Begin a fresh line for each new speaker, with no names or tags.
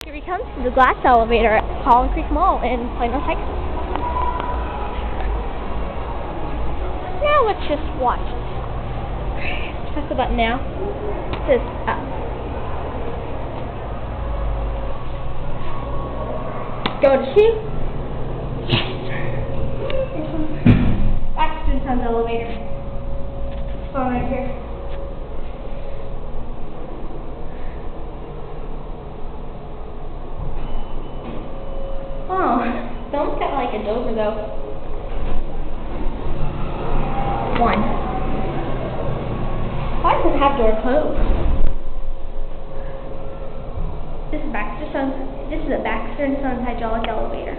Here he comes to the glass elevator at Collin Creek Mall in Plano, Texas. Now let's just watch it. Press the button now. This is up. Go to shoot. Baxter and Sons elevator. This one right here. Oh, it's almost got like a Dover though. 1. Why does it have door closed? This is a Baxter and Sons hydraulic elevator.